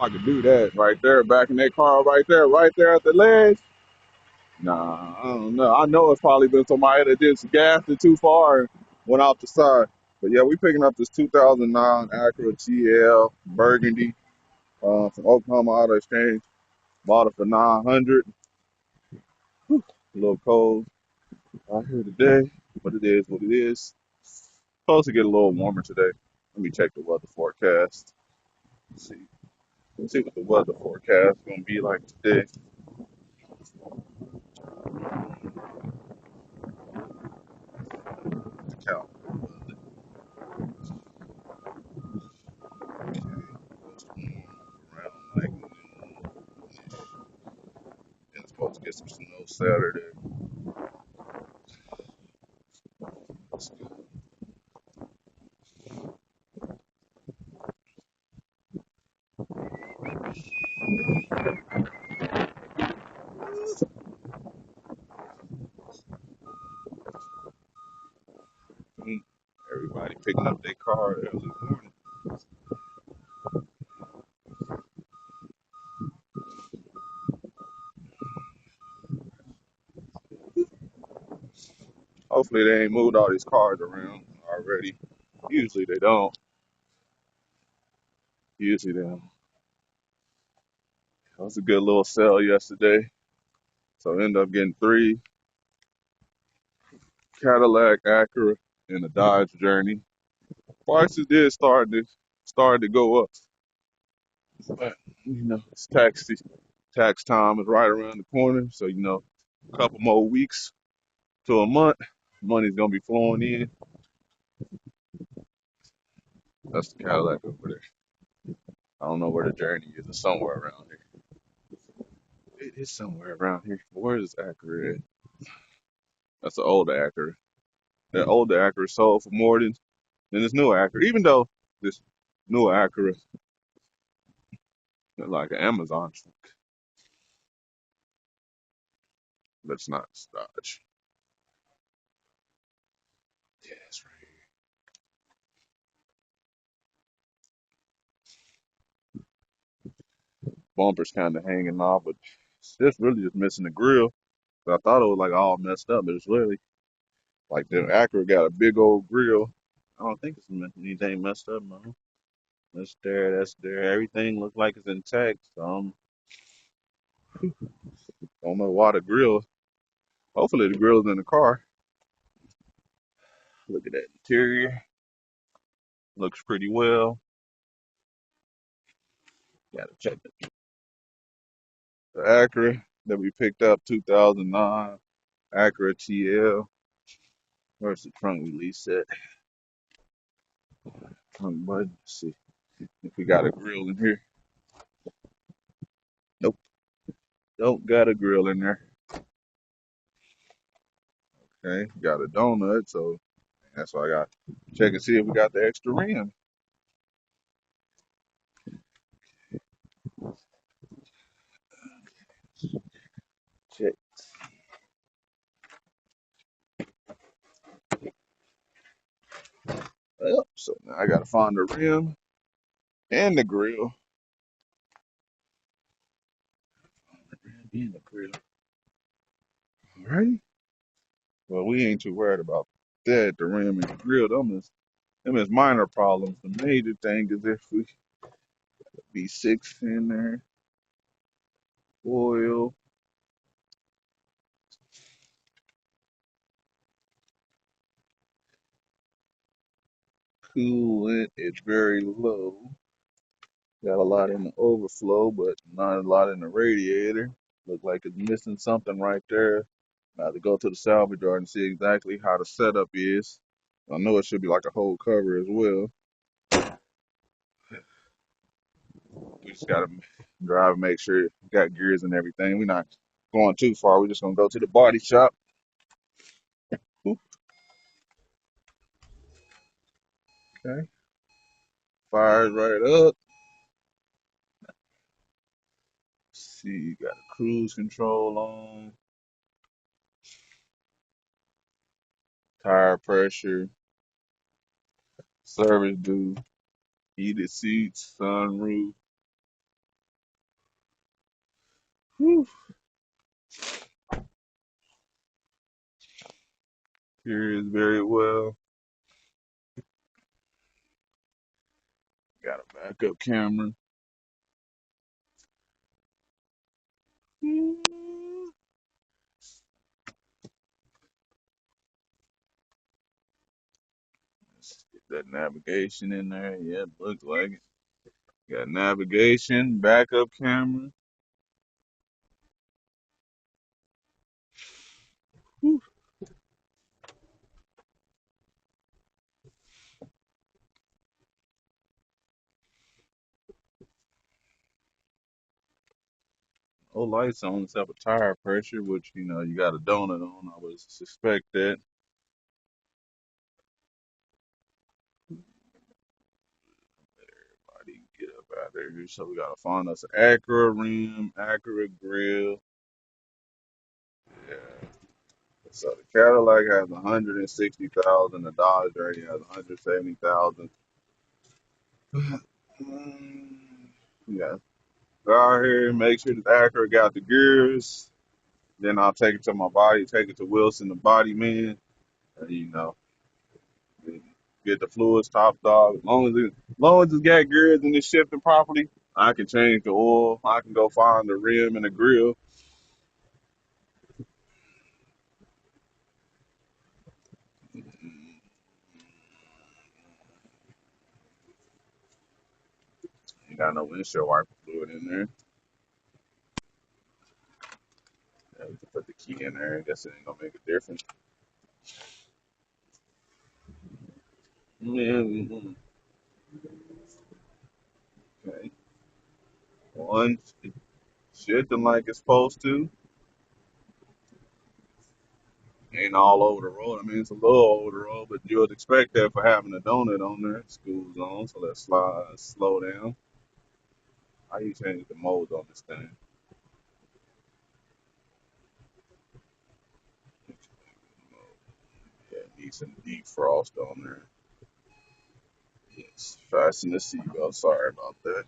I could do that right there, back in that car right there at the ledge. Nah, I don't know. I know it's probably been somebody that just gassed it too far and went out the side. But yeah, we picking up this 2009 Acura TL Burgundy from Oklahoma Auto Exchange. Bought it for 900. Whew, a little cold out here today, but it is what it is. Supposed to get a little warmer today. Let me check the weather forecast. Let's see. Let's see what the weather forecast is gonna be like today. The count. Around like and it's supposed to get some snow Saturday. Everybody picking up their car early morning. Hopefully they ain't moved all these cars around already. Usually they don't. Usually they don't. That was a good little sale yesterday. So I ended up getting three Cadillac, Acura, and a Dodge Journey. Prices did start to go up. But it's tax time is right around the corner. So a couple more weeks to a month, money's gonna be flowing in. That's the Cadillac over there. I don't know where the Journey is. It's somewhere around here. It is somewhere around here. Where is Acura at? That's the older Acura. That older Acura sold for more than this newer Acura. Even though this newer Acura is like an Amazon truck, but it's not Dodge. Yeah, that's right. Bumper's kind of hanging off, but it's just really just missing the grill. But I thought it was like all messed up, but it's really like the Acura got a big old grill. I don't think anything messed up, man. That's there, that's there. Everything looks like it's intact. So don't know why the grill. Hopefully the grill's in the car. Look at that interior. Looks pretty well. Gotta check the Acura that we picked up 2009 Acura TL. Where's the trunk release at? Trunk button. Let's see if we got a grill in here. Nope, don't got a grill in there. Okay, got a donut, so that's why I got to check and see if we got the extra rim. Check. Well, so now I gotta find the rim and the grill. Rim and the grill. Alrighty. Well, we ain't too worried about that. The rim and the grill, them is minor problems. The major thing is if we B6 in there, oil, coolant is very low. Got a lot in the overflow, but not a lot in the radiator. Look like it's missing something right there. I have to go to the salvage yard and see exactly how the setup is. I know it should be like a whole cover as well. We just gotta drive and make sure it got gears and everything. We're not going too far. We're just gonna go to the body shop. Oop, okay, fires right up. See, you got a cruise control on, tire pressure, service due, heated seats, sunroof, Here is very well. Got a backup camera. Let's get that navigation in there. Yeah, it looks like it. Got navigation, backup camera. Whew. No lights on except a tire pressure, which you got a donut on. I would suspect that. I didn't get up out of here, so we gotta find us an Acura rim, Acura grill. Yeah. So the Cadillac has 160,000. The Dodge already has 170,000. Yeah. Go out here, make sure the Acura got the gears. Then I'll take it to my body, take it to Wilson, the body man, and get the fluids topped off. As long as it's got gears and it's shifting properly, I can change the oil. I can go find the rim and the grill. You got no windshield wiper fluid in there. Yeah, we can put the key in there. I guess it ain't gonna make a difference. Yeah, okay. One shifting like it's supposed to. Ain't all over the road. I mean, it's a little over the road, but you would expect that for having a donut on there. School zone, so let's slow down. How you change the modes on this thing? Yeah, need some defrost on there. Yes, fasten the seatbelt. Sorry about that.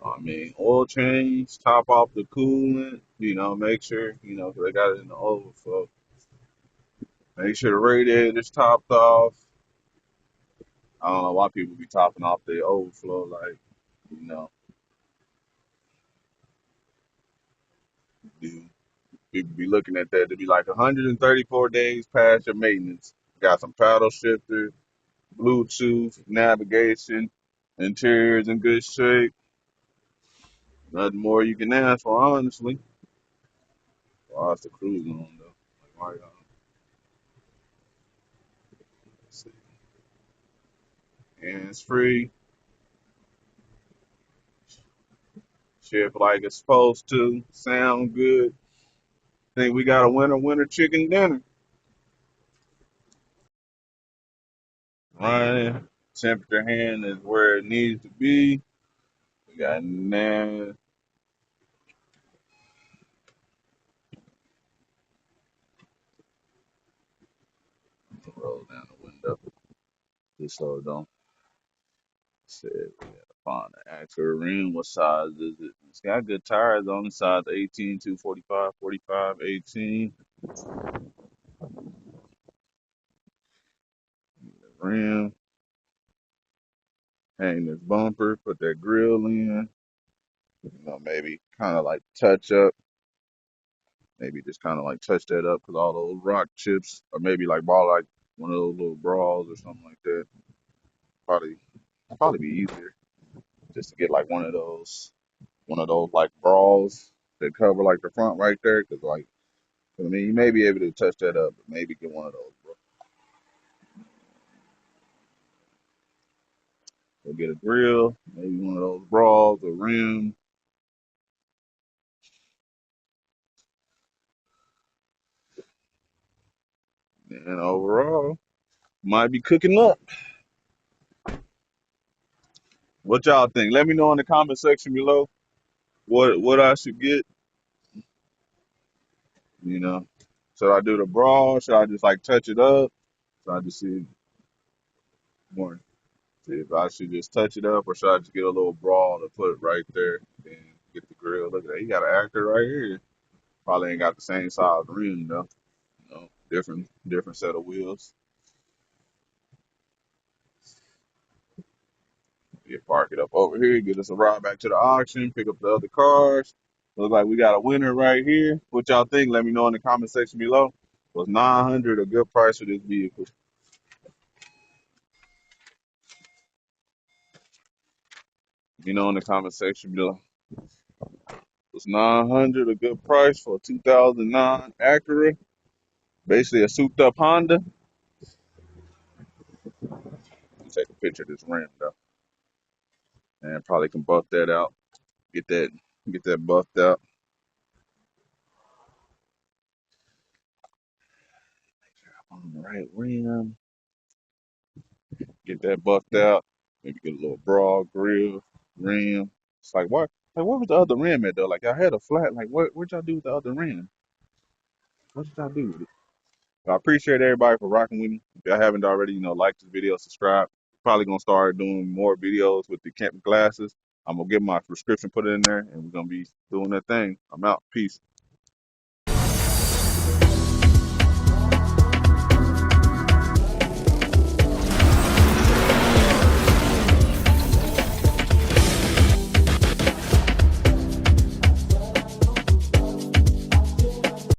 I mean, oil change, top off the coolant. Make sure 'cause they got it in the overflow. Make sure the radiator's topped off. I don't know why people be topping off the overflow. Like, you know, do people be looking at that to be like 134 days past your maintenance. Got some paddle shifter, Bluetooth, navigation, interior's in good shape. Nothing more you can ask for, honestly. Oh, it's the cruise on though. Like, why y'all? Let's see. Hands free, shift like it's supposed to, sound good. Think we got a winner chicken dinner. Right. Temperature hand is where it needs to be. We got nan roll down the window just so it don't say we gotta find the actual rim. What size is it? It's got good tires on the size 18, 245, 45, 18. Rim, hang this bumper, put that grill in. Maybe kind of like touch up. Maybe just kind of like touch that up because all those rock chips, or maybe like ball like one of those little bras or something like that. Probably, probably be easier just to get like one of those like bras that cover like the front right there. Because like, I mean, you may be able to touch that up, but maybe get one of those, bro. Go get a grill, maybe one of those bras, a rim, and overall, might be cooking up. What y'all think? Let me know in the comment section below what I should get. You know, should I do the bra? Should I just like touch it up? Should I just see more? See if I should just touch it up, or should I just get a little bra to put right there? Get the grill. Look at that. He got an Acura right here. Probably ain't got the same size rim though. You know, different set of wheels. You park it up over here, get us a ride back to the auction, pick up the other cars. Looks like we got a winner right here. What y'all think? Let me know in the comment section below. Was 900 a good price for this vehicle? You know in the comment section below. Was 900 a good price for a 2009 Acura? Basically a souped up Honda. Take a picture of this rim though, and probably can buff that out. Get that buffed out. On the right rim. Get that buffed out. Maybe get a little broad grill rim. It's like what? Like where was the other rim at though? Like I had a flat. Like what'd y'all do with the other rim? What did y'all do with it? I appreciate everybody for rocking with me. If y'all haven't already, like this video, subscribe. Probably gonna start doing more videos with the camping glasses. I'm gonna get my prescription put in there, and we're gonna be doing that thing. I'm out. Peace.